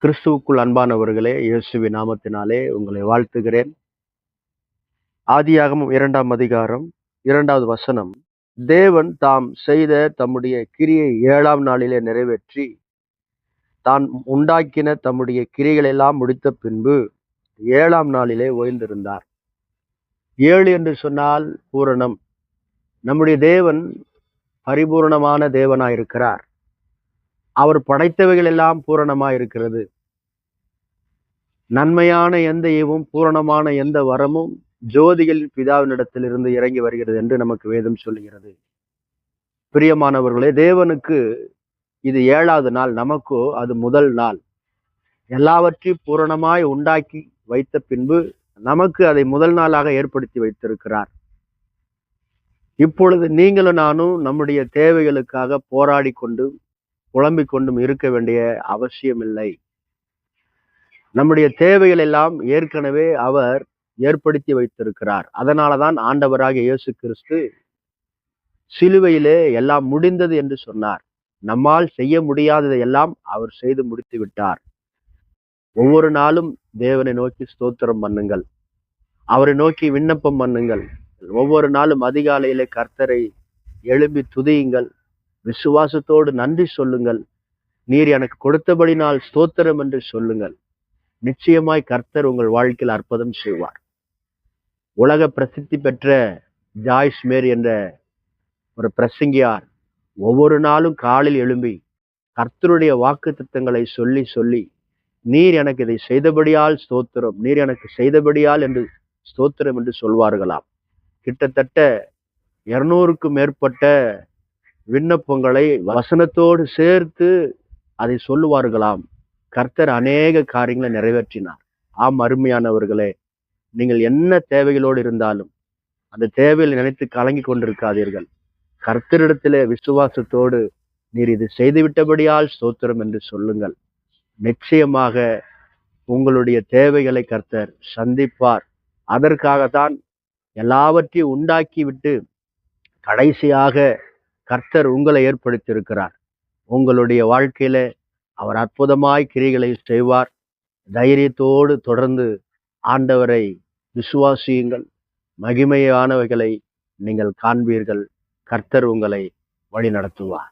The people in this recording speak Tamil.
கிறிஸ்துவுக்குள் அன்பானவர்களே, இயேசுவின் நாமத்தினாலே உங்களை வாழ்த்துகிறேன். ஆதியாகமம் 2ஆம் அதிகாரம் 2வது வசனம். தேவன் தாம் செய்த தம்முடைய கிரியை 7ஆம் நாளிலே நிறைவேற்றி, தான் உண்டாக்கின தம்முடைய கிரியைகள் எல்லாம் முடித்த பின்பு 7ஆம் நாளிலே ஓய்ந்திருந்தார். 7 என்று சொன்னால் பூரணம். நம்முடைய தேவன் பரிபூரணமான தேவனாயிருக்கிறார். அவர் படைத்தவைகள் எல்லாம் பூரணமாயிருக்கிறது. நன்மையான எந்த ஈவும் பூரணமான எந்த வரமும் ஜோதிகளின் பிதாவினிடத்திலிருந்து இறங்கி வருகிறது என்று நமக்கு வேதம் சொல்லுகிறது. பிரியமானவர்களே, தேவனுக்கு இது 7வது நாள், நமக்கோ அது முதல் நாள். எல்லாவற்றையும் பூரணமாய் உண்டாக்கி வைத்த பின்பு நமக்கு அதை முதல் நாளாக ஏற்படுத்தி வைத்திருக்கிறார். இப்பொழுது நீங்களும் நானும் நம்முடைய தேவைகளுக்காக போராடி கொண்டும் புலம்பிக் கொண்டும் இருக்க வேண்டிய அவசியமில்லை. நம்முடைய தேவைகள் எல்லாம் ஏற்கனவே அவர் ஏற்படுத்தி வைத்திருக்கிறார். அதனாலதான் ஆண்டவராகிய இயேசு கிறிஸ்து சிலுவையிலே எல்லாம் முடிந்தது என்று சொன்னார். நம்மால் செய்ய முடியாததை எல்லாம் அவர் செய்து முடித்து விட்டார். ஒவ்வொரு நாளும் தேவனை நோக்கி ஸ்தோத்திரம் பண்ணுங்கள், அவரை நோக்கி விண்ணப்பம் பண்ணுங்கள். ஒவ்வொரு நாளும் அதிகாலையிலே கர்த்தரை எழும்பி துதியுங்கள், விசுவாசத்தோடு நன்றி சொல்லுங்கள். நீர் எனக்கு கொடுத்தபடினால் ஸ்தோத்திரம் என்று சொல்லுங்கள். நிச்சயமாய் கர்த்தர் உங்கள் வாழ்க்கையில் அற்புதம் செய்வார். உலக பிரசித்தி பெற்ற ஜாய்ஸ் மேரி என்ற ஒரு பிரசங்கியார் ஒவ்வொரு நாளும் காலில் எழும்பி கர்த்தருடைய வாக்குத்தத்தங்களை சொல்லி சொல்லி, நீர் எனக்கு இதை செய்தபடியால் ஸ்தோத்திரம், நீர் எனக்கு செய்தபடியால் என்று ஸ்தோத்திரம் என்று சொல்வார்களாம். கிட்டத்தட்ட 200க்கும் மேற்பட்ட விண்ணப்பங்களை வசனத்தோடு சேர்த்து அதை சொல்லுவார்களாம். கர்த்தர் அநேக காரியங்களை நிறைவேற்றினார். ஆம், அருமையானவர்களே, நீங்கள் என்ன தேவைகளோடு இருந்தாலும் அந்த தேவையில் நினைத்து கலங்கி கொண்டிருக்காதீர்கள். கர்த்தரிடத்திலே விசுவாசத்தோடு நீர் இது செய்துவிட்டபடியால் ஸ்தோத்திரம் என்று சொல்லுங்கள். நிச்சயமாக உங்களுடைய தேவைகளை கர்த்தர் சந்திப்பார். அதற்காகத்தான் எல்லாவற்றையும் உண்டாக்கிவிட்டு கடைசியாக கர்த்தர் உங்களை ஏற்படுத்தியிருக்கிறார். உங்களுடைய வாழ்க்கையில அவர் அற்புதமாய் கிரியைகளை செய்வார். தைரியத்தோடு தொடர்ந்து ஆண்டவரை விசுவாசியுங்கள். மகிமையானவைகளை நீங்கள் காண்பீர்கள். கர்த்தர் உங்களை வழி நடத்துவார்.